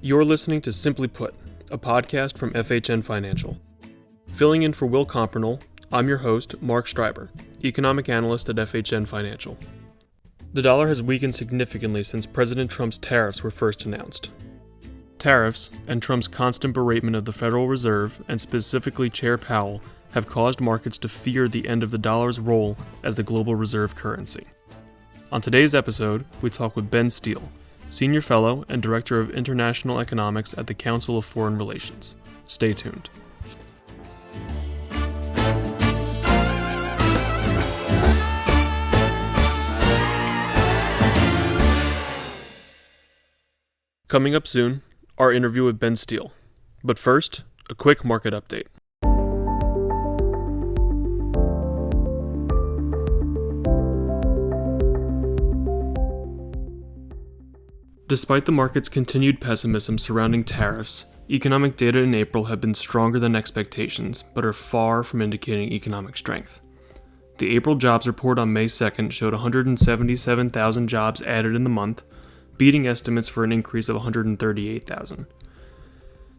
You're listening to Simply Put, a podcast from FHN Financial. Filling in for Will Compernol, I'm your host, Mark Streiber, economic analyst at FHN Financial. The dollar has weakened significantly since President Trump's tariffs were first announced. Tariffs, and Trump's constant beratement of the Federal Reserve, and specifically Chair Powell, have caused markets to fear the end of the dollar's role as the global reserve currency. On today's episode, we talk with Benn Steil, Senior Fellow and Director of International Economics at the Council of Foreign Relations. Stay tuned. Coming up soon, our interview with Benn Steil. But first, a quick market update. Despite the market's continued pessimism surrounding tariffs, economic data in April have been stronger than expectations, but are far from indicating economic strength. The April jobs report on May 2nd showed 177,000 jobs added in the month, beating estimates for an increase of 138,000.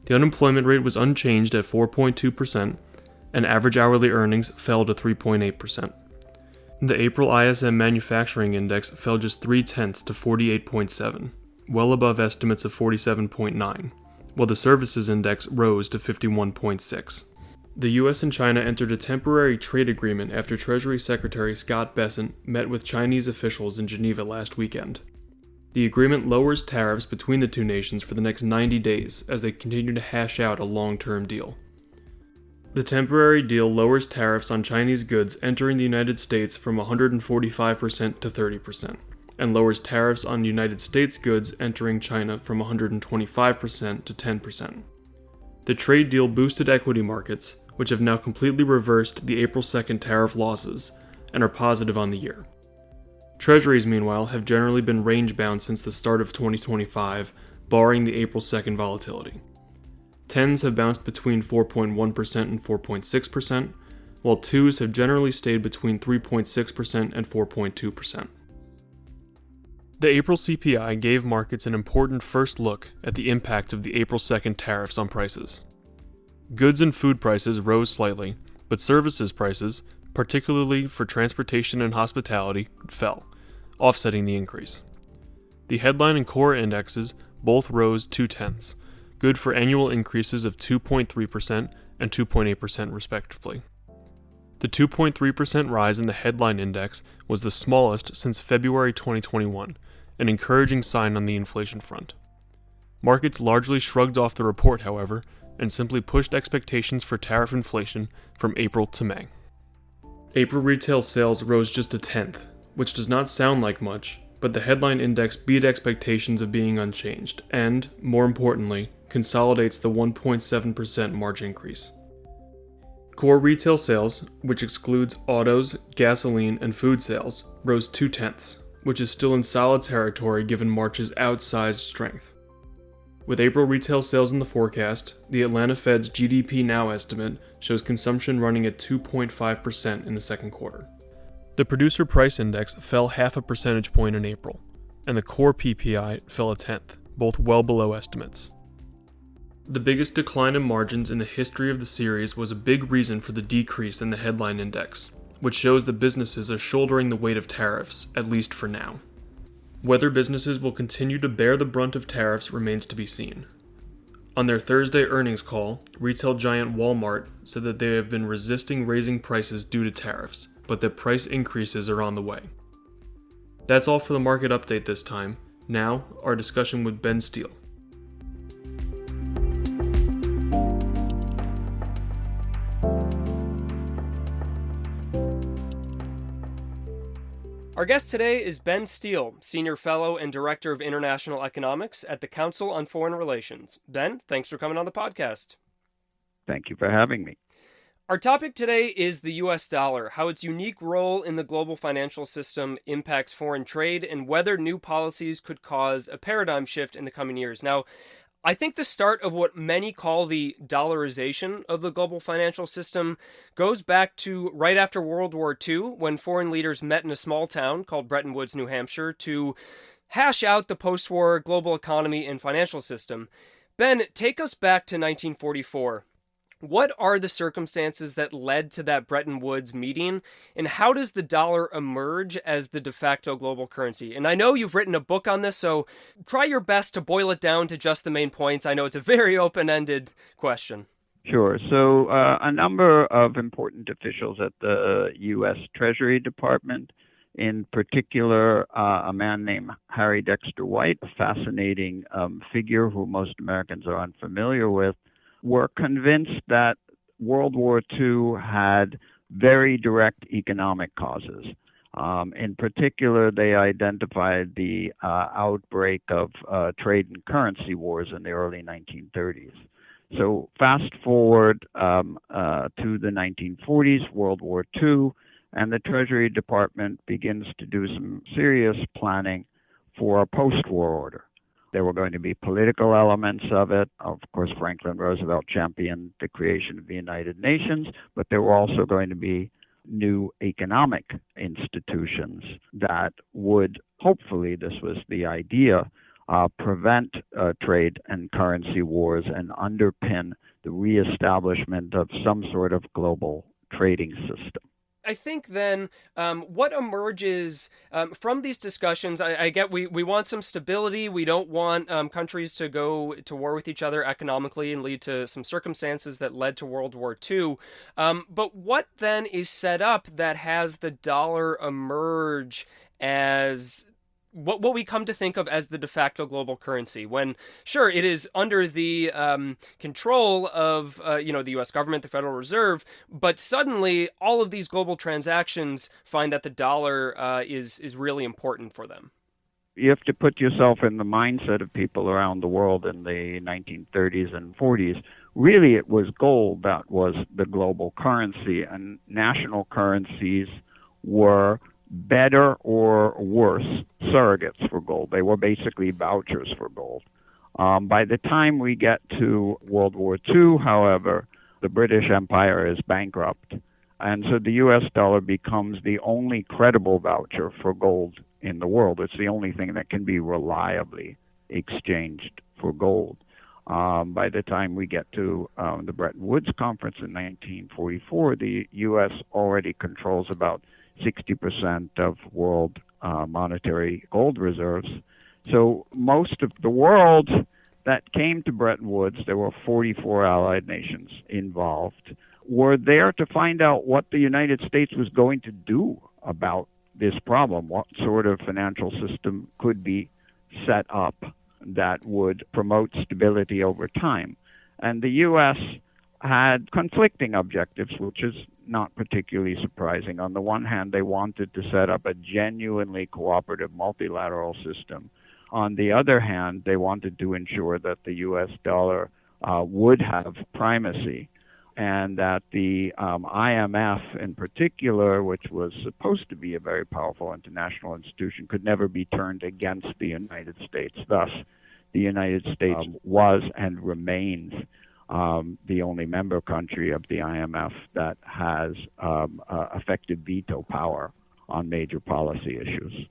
The unemployment rate was unchanged at 4.2%, and average hourly earnings fell to 3.8%. The April ISM Manufacturing Index fell just 0.3 to 48.7, well above estimates of 47.9, while the Services Index rose to 51.6. The U.S. and China entered a temporary trade agreement after Treasury Secretary Scott Bessent met with Chinese officials in Geneva last weekend. The agreement lowers tariffs between the two nations for the next 90 days as they continue to hash out a long-term deal. The temporary deal lowers tariffs on Chinese goods entering the United States from 145% to 30%, and lowers tariffs on United States goods entering China from 125% to 10%. The trade deal boosted equity markets, which have now completely reversed the April 2nd tariff losses and are positive on the year. Treasuries, meanwhile, have generally been range-bound since the start of 2025, barring the April 2nd volatility. 10s have bounced between 4.1% and 4.6%, while 2s have generally stayed between 3.6% and 4.2%. The April CPI gave markets an important first look at the impact of the April 2nd tariffs on prices. Goods and food prices rose slightly, but services prices, particularly for transportation and hospitality, fell, offsetting the increase. The headline and core indexes both rose 0.2, good for annual increases of 2.3% and 2.8% respectively. The 2.3% rise in the headline index was the smallest since February 2021, an encouraging sign on the inflation front. Markets largely shrugged off the report, however, and simply pushed expectations for tariff inflation from April to May. April retail sales rose just 0.1, which does not sound like much, but the headline index beat expectations of being unchanged and, more importantly, consolidates the 1.7% March increase. Core retail sales, which excludes autos, gasoline, and food sales, rose 0.2, which is still in solid territory given March's outsized strength. With April retail sales in the forecast, the Atlanta Fed's GDP Now estimate shows consumption running at 2.5% in the second quarter. The Producer Price Index fell 0.5 percentage point in April, and the core PPI fell 0.1, both well below estimates. The biggest decline in margins in the history of the series was a big reason for the decrease in the headline index, which shows that businesses are shouldering the weight of tariffs, at least for now. Whether businesses will continue to bear the brunt of tariffs remains to be seen. On their Thursday earnings call, retail giant Walmart said that they have been resisting raising prices due to tariffs, but that price increases are on the way. That's all for the market update this time. Now, our discussion with Benn Steil. Our guest today is Benn Steil, Senior Fellow and Director of International Economics at the Council on Foreign Relations. Ben, thanks for coming on the podcast. Thank you for having me. Our topic today is the U.S. dollar, how its unique role in the global financial system impacts foreign trade, and whether new policies could cause a paradigm shift in the coming years. Now, I think the start of what many call the dollarization of the global financial system goes back to right after World War II, when foreign leaders met in a small town called Bretton Woods, New Hampshire, to hash out the post-war global economy and financial system. Ben, take us back to 1944. What are the circumstances that led to that Bretton Woods meeting, and how does the dollar emerge as the de facto global currency? And I know you've written a book on this, so try your best to boil it down to just the main points. I know it's a very open-ended question. Sure. So, a number of important officials at the U.S. Treasury Department, in particular, a man named Harry Dexter White, a fascinating figure who most Americans are unfamiliar with, were convinced that World War II had very direct economic causes. In particular, they identified the outbreak of trade and currency wars in the early 1930s. So fast forward to the 1940s, World War II, and the Treasury Department begins to do some serious planning for a post-war order. There were going to be political elements of it. Of course, Franklin Roosevelt championed the creation of the United Nations, but there were also going to be new economic institutions that would, hopefully, this was the idea, prevent trade and currency wars and underpin the reestablishment of some sort of global trading system. I think then what emerges from these discussions, I get we want some stability. We don't want countries to go to war with each other economically and lead to some circumstances that led to World War II. But what then is set up that has the dollar emerge as what we come to think of as the de facto global currency, when sure it is under the control of the U.S. government, the Federal Reserve, but suddenly all of these global transactions find that the dollar is really important for them. You have to put yourself in the mindset of people around the world in the 1930s and 40s. Really, it was gold that was the global currency, and national currencies were better or worse surrogates for gold. They were basically vouchers for gold. By the time we get to World War II, however, the British Empire is bankrupt. And so the US dollar becomes the only credible voucher for gold in the world. It's the only thing that can be reliably exchanged for gold. By the time we get to the Bretton Woods Conference in 1944, the U.S. already controls about 60% of world monetary gold reserves. So most of the world that came to Bretton Woods, there were 44 allied nations involved, were there to find out what the United States was going to do about this problem, what sort of financial system could be set up that would promote stability over time. And the U.S. had conflicting objectives, which is not particularly surprising. On the one hand, they wanted to set up a genuinely cooperative multilateral system. On the other hand, they wanted to ensure that the U.S. dollar would have primacy, and that the IMF in particular, which was supposed to be a very powerful international institution, could never be turned against the United States. Thus, the United States was and remains the only member country of the IMF that has effective veto power on major policy issues.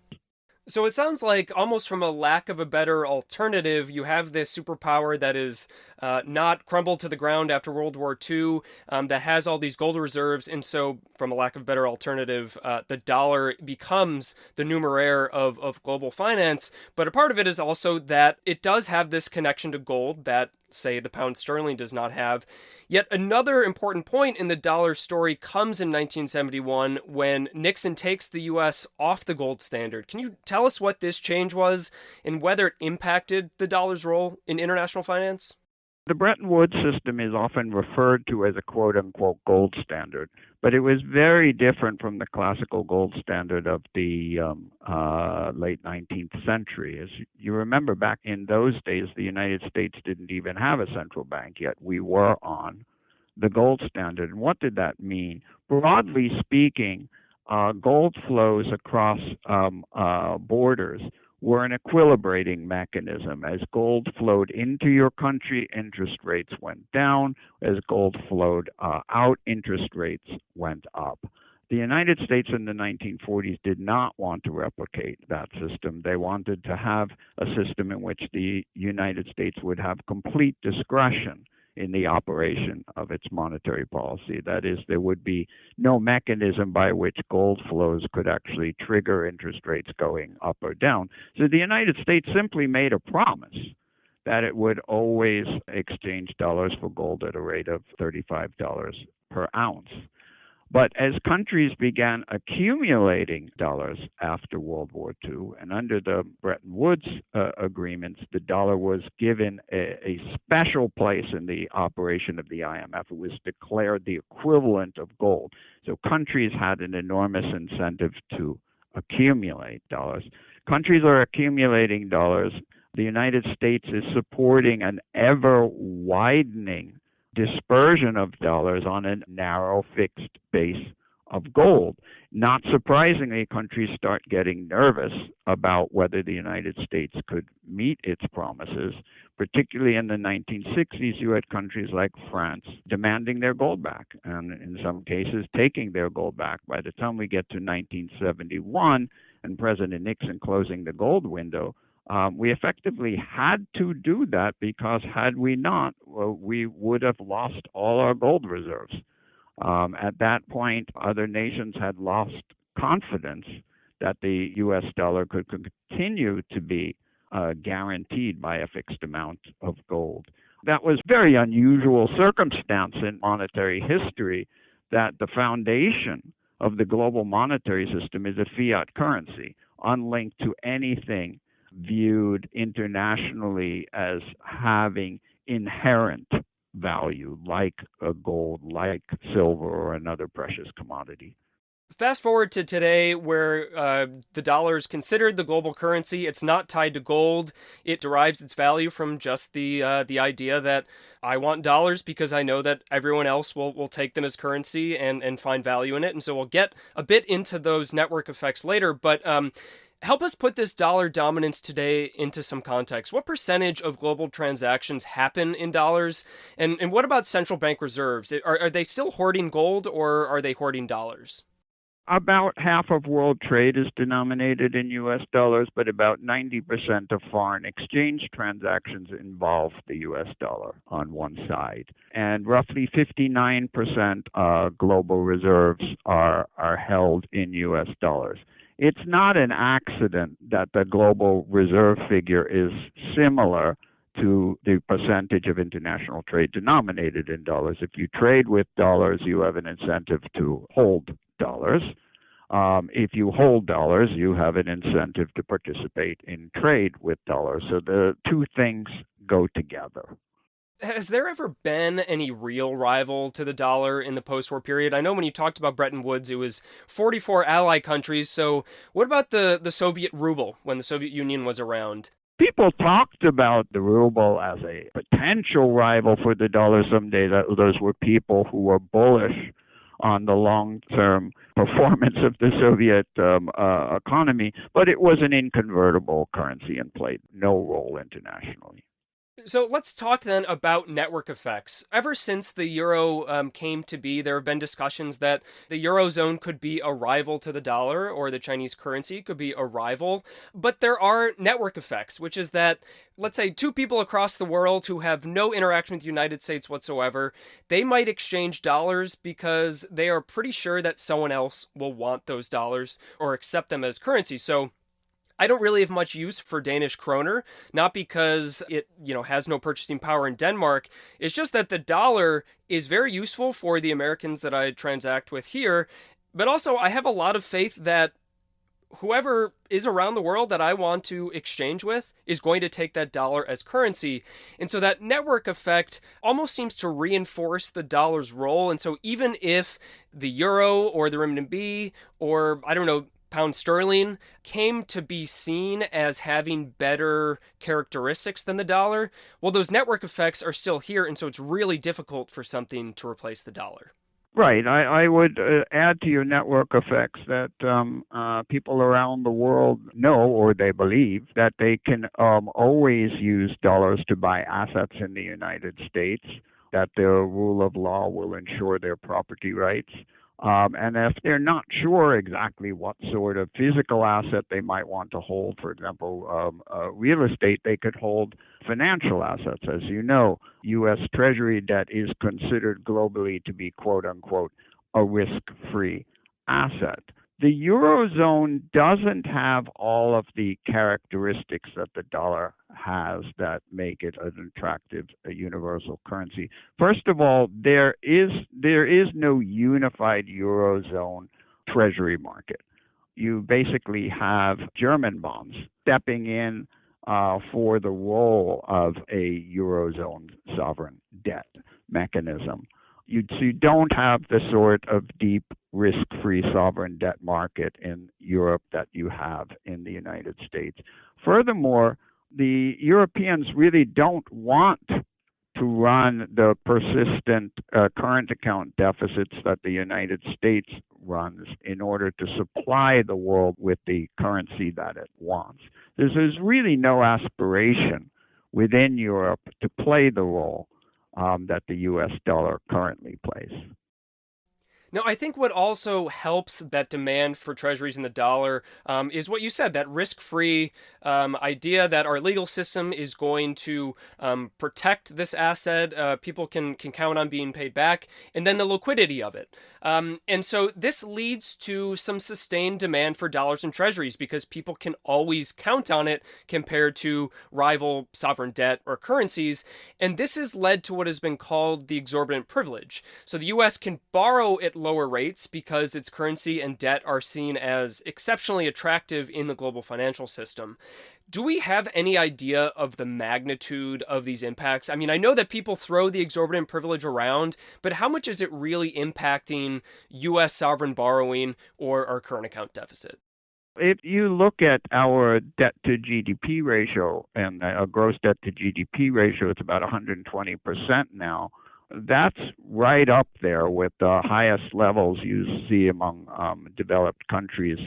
So it sounds like, almost from a lack of a better alternative, you have this superpower that is not crumbled to the ground after World War II, that has all these gold reserves, and so from a lack of a better alternative, the dollar becomes the numeraire of global finance. But a part of it is also that it does have this connection to gold that, say, the pound sterling does not have. Yet another important point in the dollar story comes in 1971 when Nixon takes the U.S. off the gold standard. Can you tell us what this change was and whether it impacted the dollar's role in international finance? The Bretton Woods system is often referred to as a quote-unquote gold standard, but it was very different from the classical gold standard of the late 19th century. As you remember, back in those days, the United States didn't even have a central bank yet. We were on the gold standard. And what did that mean? Broadly speaking, gold flows across borders were an equilibrating mechanism. As gold flowed into your country, interest rates went down. As gold flowed out, interest rates went up. The United States in the 1940s did not want to replicate that system. They wanted to have a system in which the United States would have complete discretion in the operation of its monetary policy. That is, there would be no mechanism by which gold flows could actually trigger interest rates going up or down. So the United States simply made a promise that it would always exchange dollars for gold at a rate of $35 per ounce. But as countries began accumulating dollars after World War II, and under the Bretton Woods agreements, the dollar was given a special place in the operation of the IMF. It was declared the equivalent of gold. So countries had an enormous incentive to accumulate dollars. Countries are accumulating dollars. The United States is supporting an ever-widening dispersion of dollars on a narrow fixed base of gold. Not surprisingly, countries start getting nervous about whether the United States could meet its promises. Particularly in the 1960s, you had countries like France demanding their gold back, and in some cases taking their gold back. By the time we get to 1971 and President Nixon closing the gold window, we effectively had to do that, because had we not, well, we would have lost all our gold reserves. At that point, other nations had lost confidence that the U.S. dollar could continue to be guaranteed by a fixed amount of gold. That was very unusual circumstance in monetary history, that the foundation of the global monetary system is a fiat currency, unlinked to anything viewed internationally as having inherent value, like gold, like silver, or another precious commodity. Fast forward to today, where the dollar is considered the global currency. It's not tied to gold. It derives its value from just the idea that I want dollars because I know that everyone else will take them as currency and find value in it. And so we'll get a bit into those network effects later. But help us put this dollar dominance today into some context. What percentage of global transactions happen in dollars? And what about central bank reserves? Are they still hoarding gold, or are they hoarding dollars? About half of world trade is denominated in U.S. dollars, but about 90% of foreign exchange transactions involve the U.S. dollar on one side. And roughly 59% global reserves are held in U.S. dollars. It's not an accident that the global reserve figure is similar to the percentage of international trade denominated in dollars. If you trade with dollars, you have an incentive to hold dollars. If you hold dollars, you have an incentive to participate in trade with dollars. So the two things go together. Has there ever been any real rival to the dollar in the post-war period? I know when you talked about Bretton Woods, it was 44 ally countries. So what about the Soviet ruble when the Soviet Union was around? People talked about the ruble as a potential rival for the dollar someday. Those were people who were bullish on the long-term performance of the Soviet economy, but it was an inconvertible currency and played no role internationally. So let's talk then about network effects. Ever since the euro came to be, there have been discussions that the eurozone could be a rival to the dollar, or the Chinese currency could be a rival. But there are network effects, which is that, let's say, two people across the world who have no interaction with the United States whatsoever, they might exchange dollars because they are pretty sure that someone else will want those dollars or accept them as currency. So I don't really have much use for Danish kroner, not because it, has no purchasing power in Denmark. It's just that the dollar is very useful for the Americans that I transact with here. But also, I have a lot of faith that whoever is around the world that I want to exchange with is going to take that dollar as currency. And so that network effect almost seems to reinforce the dollar's role. And so even if the euro or the renminbi or, I don't know, pound sterling came to be seen as having better characteristics than the dollar, well, those network effects are still here, and so it's really difficult for something to replace the dollar. Right. I would add to your network effects that people around the world know, or they believe, that they can always use dollars to buy assets in the United States, that the rule of law will ensure their property rights. And if they're not sure exactly what sort of physical asset they might want to hold, for example, real estate, they could hold financial assets. As you know, U.S. Treasury debt is considered globally to be, quote unquote, a risk free asset. The Eurozone doesn't have all of the characteristics that the dollar has that make it an attractive universal currency. First of all, there is no unified Eurozone treasury market. You basically have German bonds stepping in for the role of a Eurozone sovereign debt mechanism. So you don't have the sort of deep risk-free sovereign debt market in Europe that you have in the United States. Furthermore, the Europeans really don't want to run the persistent current account deficits that the United States runs in order to supply the world with the currency that it wants. There's really no aspiration within Europe to play the role that the US dollar currently plays. Now, I think what also helps that demand for treasuries in the dollar is what you said, that risk free idea that our legal system is going to protect this asset. People can count on being paid back, and then the liquidity of it. And so this leads to some sustained demand for dollars and treasuries because people can always count on it compared to rival sovereign debt or currencies. And this has led to what has been called the exorbitant privilege. So the US can borrow at lower rates because its currency and debt are seen as exceptionally attractive in the global financial system. Do we have any idea of the magnitude of these impacts? I mean, I know that people throw the exorbitant privilege around, but how much is it really impacting US sovereign borrowing or our current account deficit? If you look at our debt to GDP ratio and a gross debt to GDP ratio, it's about 120% now. That's right up there with the highest levels you see among developed countries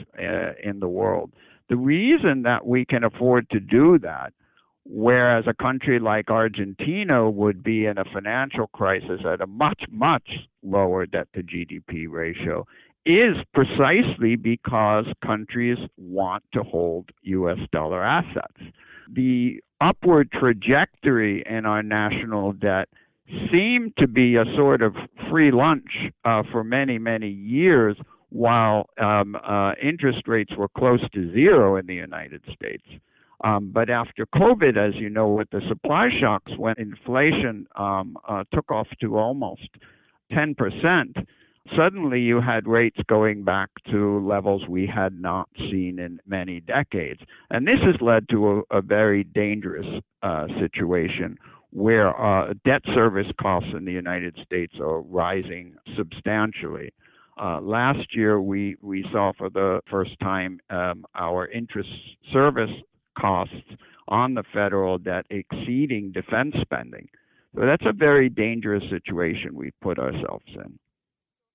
in the world. The reason that we can afford to do that, whereas a country like Argentina would be in a financial crisis at a much, much lower debt to GDP ratio, is precisely because countries want to hold US dollar assets. The upward trajectory in our national debt seemed to be a sort of free lunch for many, many years while interest rates were close to zero in the United States. But after COVID, as you know, with the supply shocks, when inflation took off to almost 10%, suddenly you had rates going back to levels we had not seen in many decades. And this has led to a very dangerous situation where debt service costs in the United States are rising substantially. Last year, we saw for the first time our interest service costs on the federal debt exceeding defense spending. So that's a very dangerous situation we put ourselves in.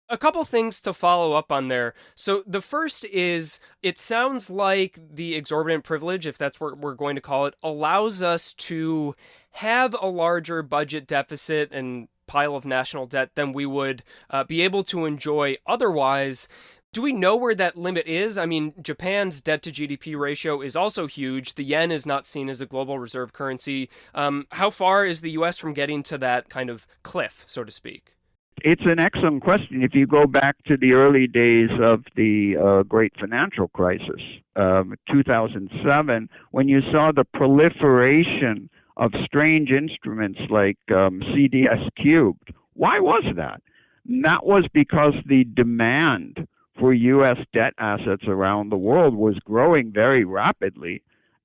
A couple things to follow up on there. So the first is it sounds like the exorbitant privilege, if that's what we're going to call it, allows us to have a larger budget deficit and pile of national debt than we would be able to enjoy otherwise. Do we know where that limit is? I mean, Japan's debt to GDP ratio is also huge. The yen is not seen as a global reserve currency. How far is the US from getting to that kind of cliff, so to speak? It's an excellent question. If you go back to the early days of the great financial crisis, 2007, when you saw the proliferation of strange instruments like CDS cubed, why was that? And that was because the demand for U.S. debt assets around the world was growing very rapidly,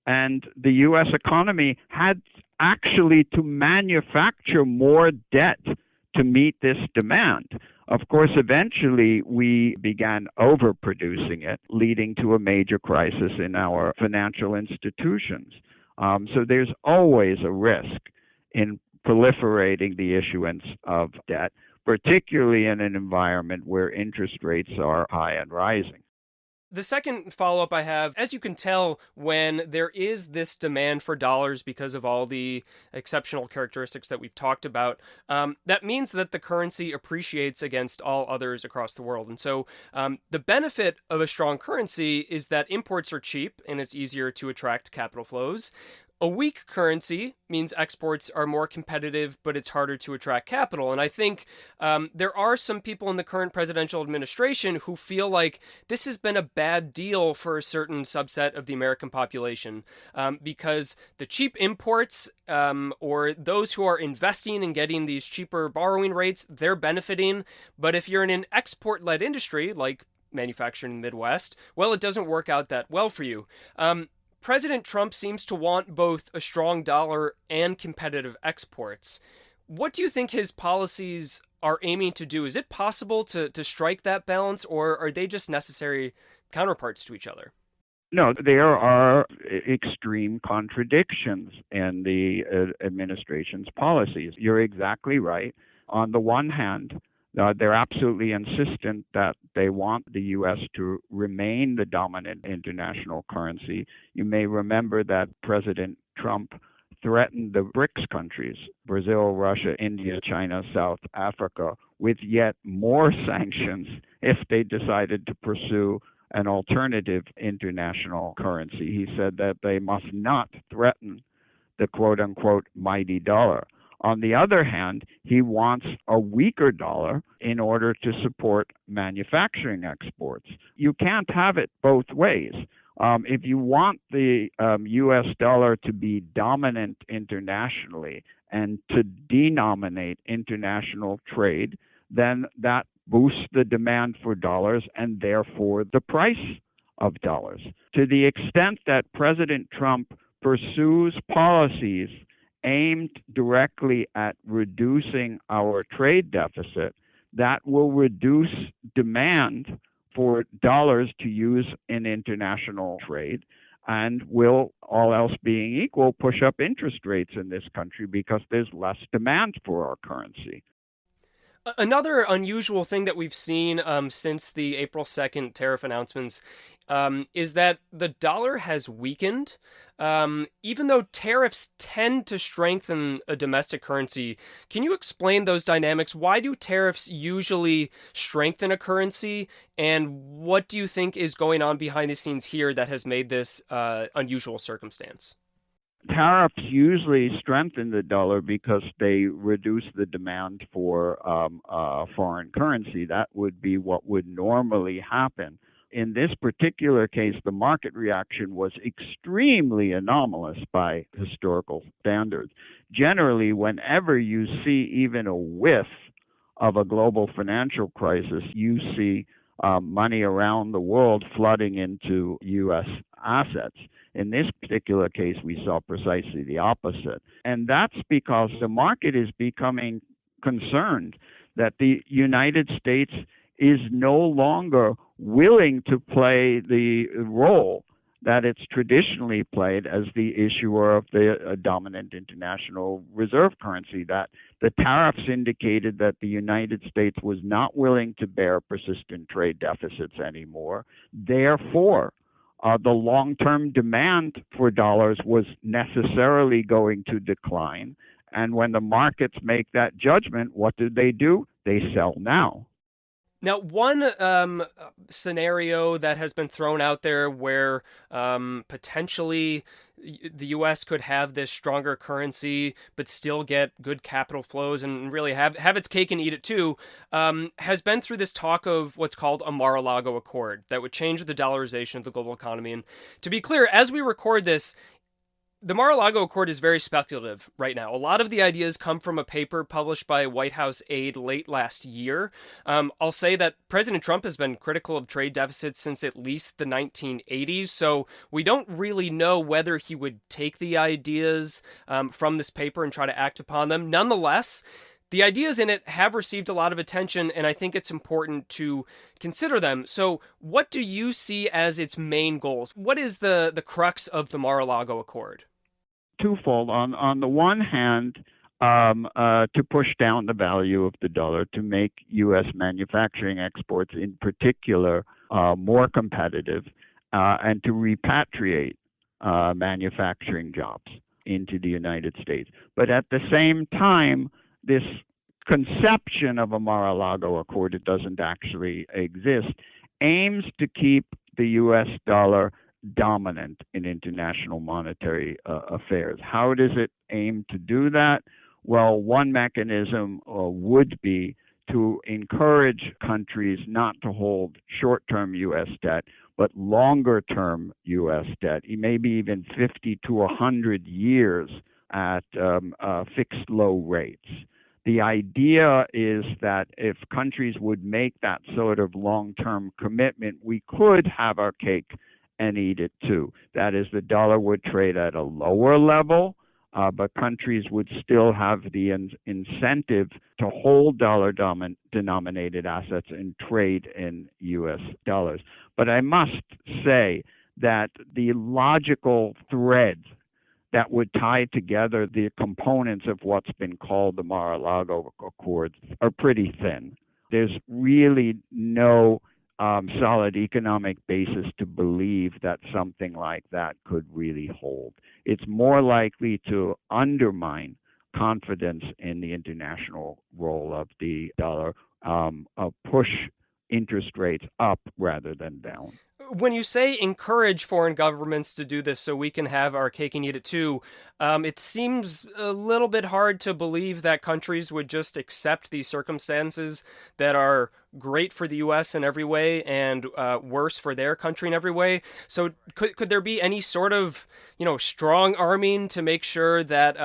and the U.S. economy had actually to manufacture more debt to meet this demand. Of course, eventually we began overproducing it, leading to a major crisis in our financial institutions. So there's always a risk in proliferating the issuance of debt, particularly in an environment where interest rates are high and rising. The second follow up I have, as you can tell, when there is this demand for dollars because of all the exceptional characteristics that we've talked about, that means that the currency appreciates against all others across the world. And so the benefit of a strong currency is that imports are cheap and it's easier to attract capital flows. A weak currency means exports are more competitive, but it's harder to attract capital. And I think there are some people in the current presidential administration who feel like this has been a bad deal for a certain subset of the American population because the cheap imports or those who are investing and getting these cheaper borrowing rates, they're benefiting. But if you're in an export-led industry like manufacturing in the Midwest, well, it doesn't work out that well for you. President Trump seems to want both a strong dollar and competitive exports. What do you think his policies are aiming to do? Is it possible to strike that balance, or are they just necessary counterparts to each other? No, there are extreme contradictions in the administration's policies. You're exactly right. On the one hand, they're absolutely insistent that they want the U.S. to remain the dominant international currency. You may remember that President Trump threatened the BRICS countries, Brazil, Russia, India, China, South Africa, with yet more sanctions if they decided to pursue an alternative international currency. He said that they must not threaten the quote unquote mighty dollar. On the other hand, he wants a weaker dollar in order to support manufacturing exports. You can't have it both ways. If you want the U.S. dollar to be dominant internationally and to denominate international trade, then that boosts the demand for dollars and therefore the price of dollars. To the extent that President Trump pursues policies aimed directly at reducing our trade deficit, that will reduce demand for dollars to use in international trade and will, all else being equal, push up interest rates in this country because there's less demand for our currency. Another unusual thing that we've seen since the April 2nd tariff announcements is that the dollar has weakened. Even though tariffs tend to strengthen a domestic currency, can you explain those dynamics? Why do tariffs usually strengthen a currency? And what do you think is going on behind the scenes here that has made this unusual circumstance? Tariffs usually strengthen the dollar because they reduce the demand for foreign currency. That would be what would normally happen. In this particular case, the market reaction was extremely anomalous by historical standards. Generally, whenever you see even a whiff of a global financial crisis, you see money around the world flooding into U.S. assets. In this particular case, we saw precisely the opposite. And that's because the market is becoming concerned that the United States is no longer willing to play the role that it's traditionally played as the issuer of the dominant international reserve currency, that the tariffs indicated that the United States was not willing to bear persistent trade deficits anymore. Therefore, the long-term demand for dollars was necessarily going to decline. And when the markets make that judgment, what do? They sell now. Now, one scenario that has been thrown out there where potentially the U.S. could have this stronger currency but still get good capital flows and really have its cake and eat it too, has been through this talk of what's called a Mar-a-Lago Accord that would change the dollarization of the global economy. And to be clear, as we record this, the Mar-a-Lago Accord is very speculative right now. A lot of the ideas come from a paper published by a White House aide late last year. I'll say that President Trump has been critical of trade deficits since at least the 1980s, so we don't really know whether he would take the ideas from this paper and try to act upon them. Nonetheless, the ideas in it have received a lot of attention, and I think it's important to consider them. So what do you see as its main goals? What is the crux of the Mar-a-Lago Accord? Twofold. On the one hand, to push down the value of the dollar, to make U.S. manufacturing exports in particular more competitive, and to repatriate manufacturing jobs into the United States. But at the same time, this conception of a Mar-a-Lago Accord, it doesn't actually exist, aims to keep the U.S. dollar dominant in international monetary affairs. How does it aim to do that? Well, one mechanism would be to encourage countries not to hold short-term U.S. debt, but longer-term U.S. debt, maybe even 50 to 100 years at fixed low rates. The idea is that if countries would make that sort of long-term commitment, we could have our cake and eat it too. That is, the dollar would trade at a lower level, but countries would still have the incentive to hold dollar-denominated assets and trade in U.S. dollars. But I must say that the logical thread that would tie together the components of what's been called the Mar-a-Lago Accords are pretty thin. There's really no solid economic basis to believe that something like that could really hold. It's more likely to undermine confidence in the international role of the dollar, push interest rates up rather than down. When you say encourage foreign governments to do this so we can have our cake and eat it too, it seems a little bit hard to believe that countries would just accept these circumstances that are great for the U.S. in every way and worse for their country in every way. So could there be any sort of, strong arming to make sure that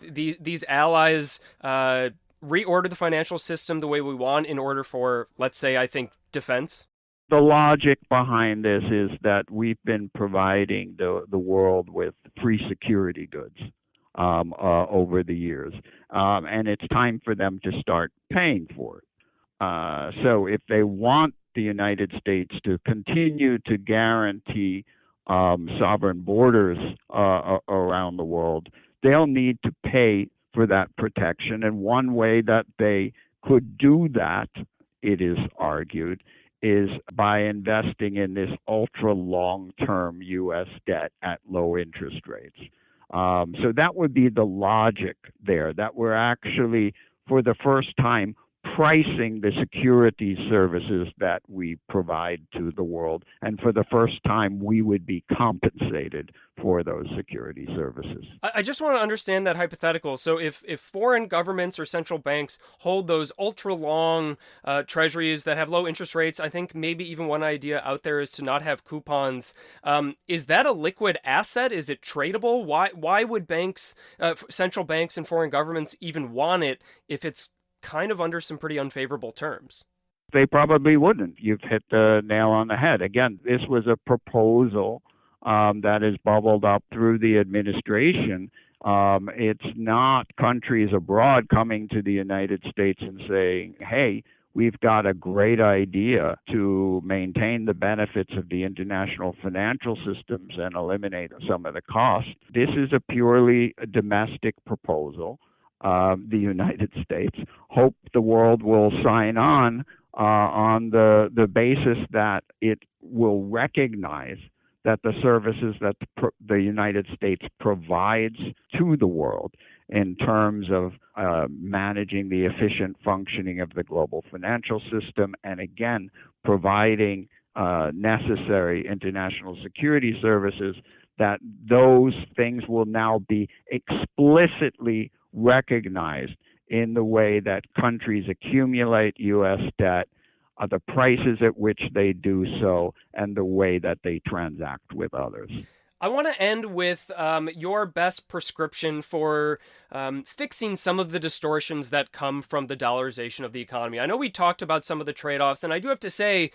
these allies reorder the financial system the way we want in order for, let's say, I think, defense? The logic behind this is that we've been providing the world with free security goods over the years, and it's time for them to start paying for it. So if they want the United States to continue to guarantee sovereign borders around the world, they'll need to pay for that protection. And one way that they could do that, it is argued, is by investing in this ultra long-term U.S. debt at low interest rates. So that would be the logic there, that we're actually, for the first time, pricing the security services that we provide to the world. And for the first time, we would be compensated for those security services. I just want to understand that hypothetical. So if foreign governments or central banks hold those ultra-long treasuries that have low interest rates, I think maybe even one idea out there is to not have coupons. Is that a liquid asset? Is it tradable? Why would banks, central banks and foreign governments even want it if it's kind of under some pretty unfavorable terms? They probably wouldn't. You've hit the nail on the head. Again, this was a proposal that is bubbled up through the administration. It's not countries abroad coming to the United States and saying, hey, we've got a great idea to maintain the benefits of the international financial systems and eliminate some of the costs. This is a purely domestic proposal. The United States hope the world will sign on the basis that it will recognize that the services that the United States provides to the world in terms of managing the efficient functioning of the global financial system, and again, providing necessary international security services, that those things will now be explicitly recognized in the way that countries accumulate U.S. debt, the prices at which they do so, and the way that they transact with others. I want to end with your best prescription for fixing some of the distortions that come from the dollarization of the economy. I know we talked about some of the trade-offs, and I do have to say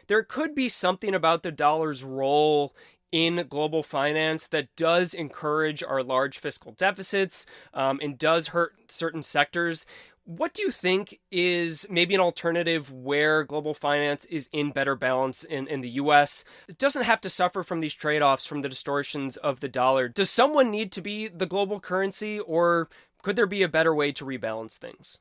there could be something about the dollar's role in global finance that does encourage our large fiscal deficits and does hurt certain sectors. What do you think is maybe an alternative where global finance is in better balance in the U.S.? It doesn't have to suffer from these trade-offs from the distortions of the dollar. Does someone need to be the global currency, or could there be a better way to rebalance things?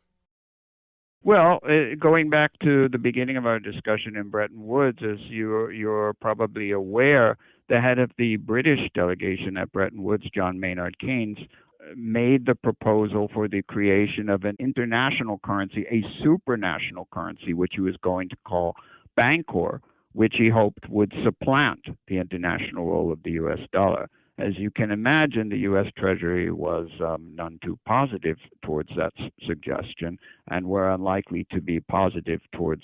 Well, going back to the beginning of our discussion in Bretton Woods, as you're probably aware, the head of the British delegation at Bretton Woods, John Maynard Keynes, made the proposal for the creation of an international currency, a supranational currency, which he was going to call Bancor, which he hoped would supplant the international role of the U.S. dollar. As you can imagine, the U.S. Treasury was none too positive towards that suggestion, and we're unlikely to be positive towards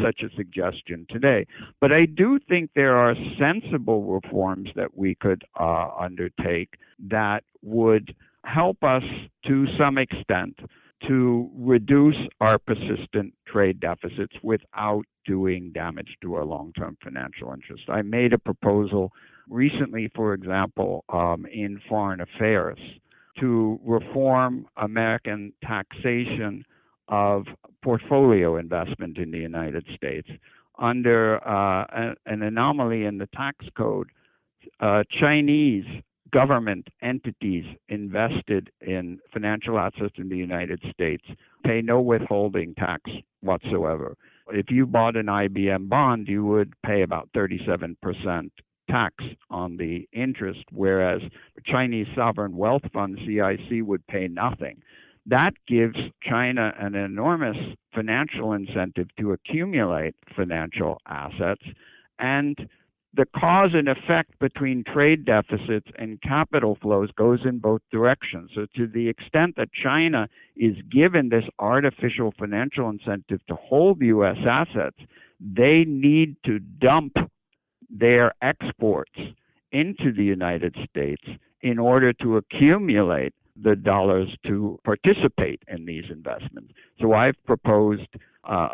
such a suggestion today. But I do think there are sensible reforms that we could undertake that would help us to some extent to reduce our persistent trade deficits without doing damage to our long-term financial interests. I made a proposal recently, for example, in foreign affairs to reform American taxation of portfolio investment in the United States. Under an anomaly in the tax code, Chinese government entities invested in financial assets in the United States pay no withholding tax whatsoever. If you bought an IBM bond, you would pay about 37% tax on the interest, whereas Chinese sovereign wealth fund, CIC, would pay nothing. That gives China an enormous financial incentive to accumulate financial assets, and the cause and effect between trade deficits and capital flows goes in both directions. So to the extent that China is given this artificial financial incentive to hold U.S. assets, they need to dump their exports into the United States in order to accumulate the dollars to participate in these investments. So I've proposed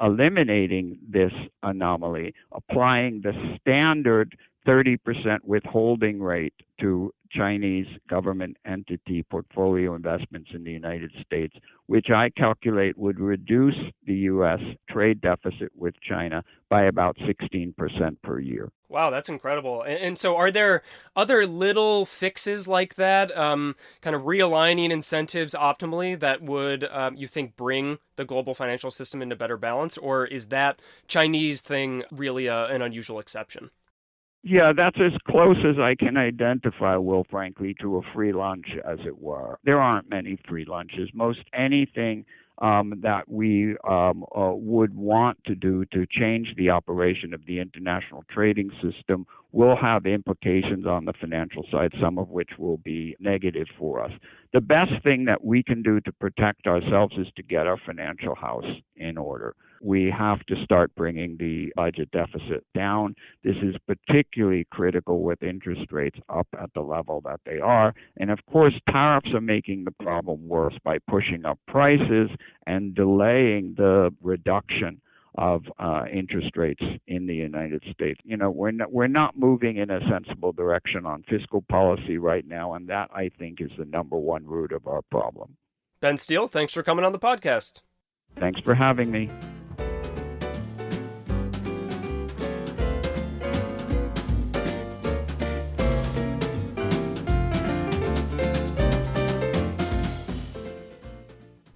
eliminating this anomaly, applying the standard 30% withholding rate to Chinese government entity portfolio investments in the United States, which I calculate would reduce the U.S. trade deficit with China by about 16% per year. Wow, that's incredible. And so are there other little fixes like that, kind of realigning incentives optimally that would, you think, bring the global financial system into better balance? Or is that Chinese thing really an unusual exception? Yeah, that's as close as I can identify, Will, frankly, to a free lunch, as it were. There aren't many free lunches. Most anything that we would want to do to change the operation of the international trading system will have implications on the financial side, some of which will be negative for us. The best thing that we can do to protect ourselves is to get our financial house in order. We have to start bringing the budget deficit down. This is particularly critical with interest rates up at the level that they are. And of course, tariffs are making the problem worse by pushing up prices and delaying the reduction of interest rates in the United States. You know, we're not moving in a sensible direction on fiscal policy right now, and that, I think, is the number one root of our problem. Benn Steil, thanks for coming on the podcast. Thanks for having me.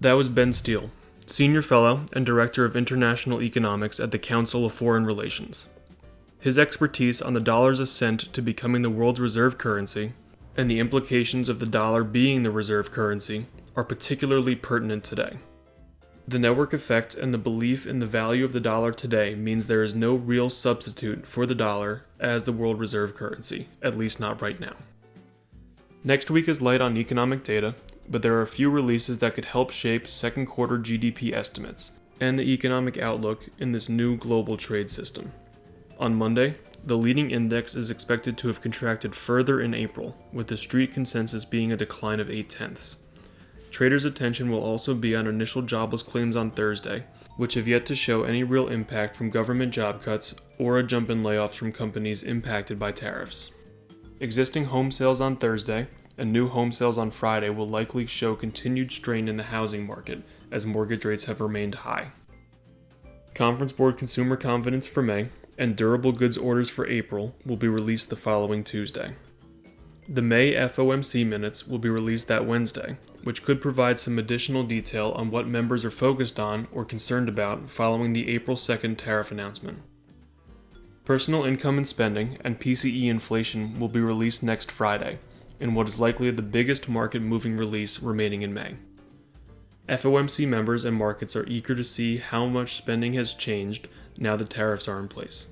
That was Benn Steil, Senior Fellow and Director of International Economics at the Council of Foreign Relations. His expertise on the dollar's ascent to becoming the world's reserve currency and the implications of the dollar being the reserve currency are particularly pertinent today. The network effect and the belief in the value of the dollar today means there is no real substitute for the dollar as the world reserve currency, at least not right now. Next week is light on economic data, but there are a few releases that could help shape second quarter GDP estimates and the economic outlook in this new global trade system. On Monday, the leading index is expected to have contracted further in April, with the street consensus being a decline of 0.8. Traders' attention will also be on initial jobless claims on Thursday, which have yet to show any real impact from government job cuts or a jump in layoffs from companies impacted by tariffs. Existing home sales on Thursday and new home sales on Friday will likely show continued strain in the housing market as mortgage rates have remained high. Conference Board consumer confidence for May and durable goods orders for April will be released the following Tuesday. The May FOMC minutes will be released that Wednesday, which could provide some additional detail on what members are focused on or concerned about following the April 2nd tariff announcement. Personal income and spending and PCE inflation will be released next Friday, in what is likely the biggest market-moving release remaining in May. FOMC members and markets are eager to see how much spending has changed now the tariffs are in place.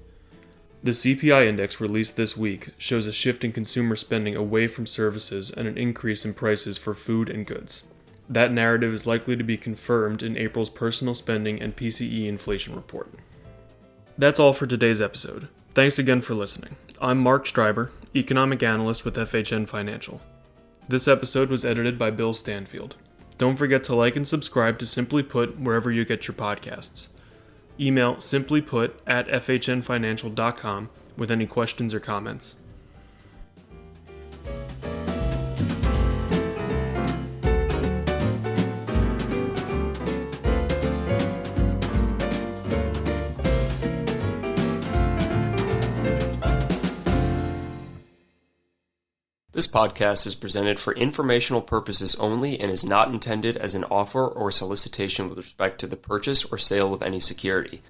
The CPI index released this week shows a shift in consumer spending away from services and an increase in prices for food and goods. That narrative is likely to be confirmed in April's personal spending and PCE inflation report. That's all for today's episode. Thanks again for listening. I'm Mark Streiber, economic analyst with FHN Financial. This episode was edited by Bill Stanfield. Don't forget to like and subscribe to Simply Put wherever you get your podcasts. Email simplyput@fhnfinancial.com with any questions or comments. This podcast is presented for informational purposes only and is not intended as an offer or solicitation with respect to the purchase or sale of any security.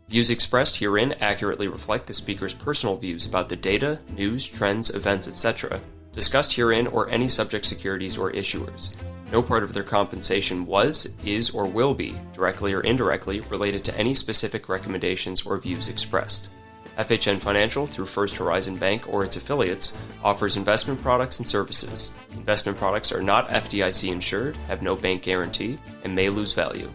Views expressed herein accurately reflect the speaker's personal views about the data, news, trends, events, etc. discussed herein or any subject securities or issuers. No part of their compensation was, is, or will be, directly or indirectly, related to any specific recommendations or views expressed. FHN Financial, through First Horizon Bank or its affiliates, offers investment products and services. Investment products are not FDIC insured, have no bank guarantee, and may lose value.